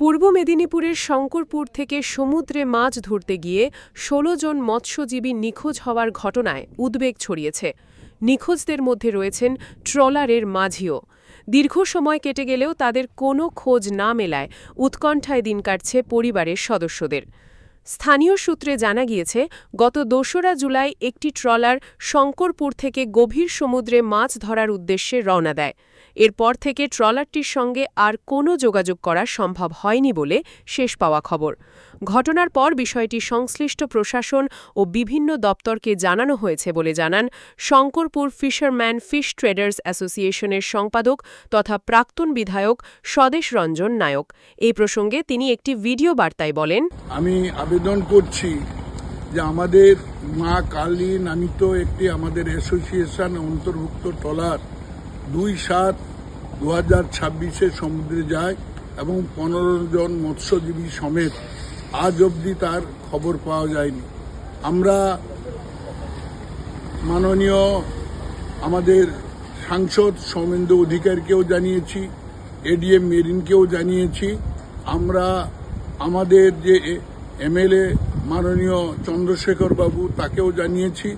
পূর্ব মেদিনীপুরের শঙ্করপুর থেকে সমুদ্রে মাছ ধরতে গিয়ে ১৬ জন মৎস্যজীবী নিখোঁজ হওয়ার ঘটনায় উদ্বেগ ছড়িয়েছে। নিখোঁজদের মধ্যে রয়েছেন ট্রলারের মাঝিও। দীর্ঘ সময় কেটে গেলেও তাদের কোনো খোঁজ না মেলায় উৎকণ্ঠায় দিন কাটছে পরিবারের সদস্যদের। স্থানীয় সূত্রে জানা গিয়েছে, গত ২রা জুলাই একটি ট্রলার শঙ্করপুর থেকে গভীর সমুদ্রে মাছ ধরার উদ্দেশ্যে রওনা দেয়। এরপর থেকে ট্রলারটির সঙ্গে আর কোনো যোগাযোগ করা সম্ভব হয়নি বলে শেষ পাওয়া খবর। ঘটনার পর বিষয়টি সংশ্লিষ্ট প্রশাসন ও বিভিন্ন দপ্তরকে জানানো হয়েছে বলে জানান শঙ্করপুর ফিশারম্যান ফিশ ট্রেডার্স অ্যাসোসিয়েশনের সম্পাদক তথা প্রাক্তন বিধায়ক স্বদেশ রঞ্জন নায়ক। এই প্রসঙ্গে তিনি একটি ভিডিও বার্তায় বলেন, আমি আবেদন করছি যে আমাদের মা কালী নামিত একটি আমাদের অ্যাসোসিয়েশন অন্তর্ভুক্ত ট্রলার ২/৭/২০২৬ সমুদ্রে যায় এবং ১৫ জন মৎস্যজীবী সমেত আজ অবধি তার খবর পাওয়া যায়নি। আমরা মাননীয় আমাদের সাংসদ সৌমেন্দু অধিকারীকেও জানিয়েছি, এডিএম মেরিনকেও জানিয়েছি, আমরা আমাদের যে এমএলএ মাননীয় চন্দ্রশেখর বাবু তাকেও জানিয়েছি।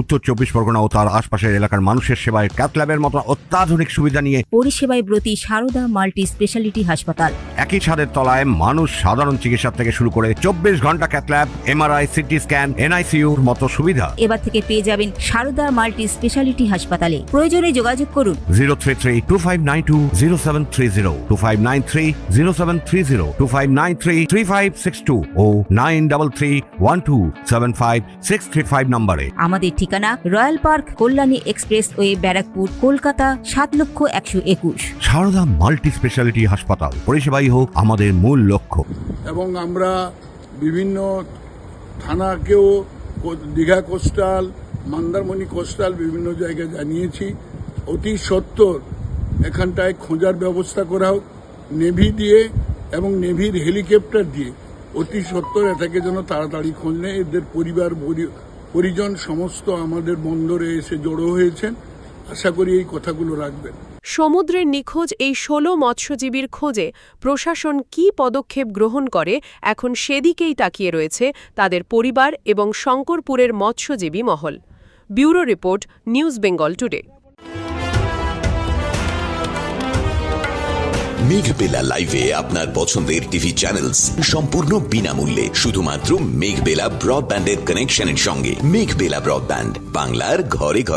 উত্তর ২৪ পরগনা ও তার আশপাশের এলাকার মানুষের সেবায় ক্যাথল্যাবের মতো অত্যাধুনিক সুবিধা নিয়ে পরিষেবায় ব্রতী সারদা মাল্টি স্পেশালিটি হাসপাতাল। একই ছাদের তলায় মানুষ সাধারণ চিকিৎসা থেকে শুরু করে ২৪ ঘন্টা ক্যাথল্যাব, এমআরআই, সিটি স্ক্যান, এনআইসিইউর মতো সুবিধা এবার থেকে পেয়ে যাবেন সারদা মাল্টি স্পেশালিটি হাসপাতালে। প্রয়োজনে যোগাযোগ করুন 033-2592-0730, 2593-0730, 2593-3562 ও 9331275635 নম্বরে। আমাদের ঠিকানা Royal Park, Kalyani expressway, Barrackpore, Kolkata ৭,১২১। সারদা মাল্টি স্পেশালিটি হাসপাতাল, পরিষেবাই হোক আমাদের মূল লক্ষ্য। এবং আমরা বিভিন্ন থানাকেও দীঘা কোস্টাল, মন্দারমণি কোস্টাল বিভিন্ন জায়গায় জানিয়েছি অতি সত্বর এখানটায় খোঁজার ব্যবস্থা করা হোক নেভি দিয়ে এবং নেভির হেলিকপ্টার দিয়ে। অতি সত্বর এটাকে যেন তাড়াতাড়ি খোঁজ নেয়। এদের পরিজন সমস্ত আমাদের বন্দরে এসে জড়ো হয়েছেন। আশা করি এই কথাগুলো রাখবেন। সমুদ্রের নিখোঁজ এই ১৬ মৎস্যজীবীর খোঁজে প্রশাসন কী পদক্ষেপ গ্রহণ করে এখন সেদিকেই তাকিয়ে রয়েছে তাদের পরিবার এবং শঙ্করপুরের মৎস্যজীবী মহল। Bureau report, news Bengal today. Meghbela লাইভে আপনার পছন্দের টিভি চ্যানেলস সম্পূর্ণ বিনামূল্যে, শুধুমাত্র মেঘবেলা ব্রডব্যান্ডের কানেকশনের সঙ্গে। মেঘবেলা ব্রডব্যান্ড, বাংলার ঘরে ঘরে।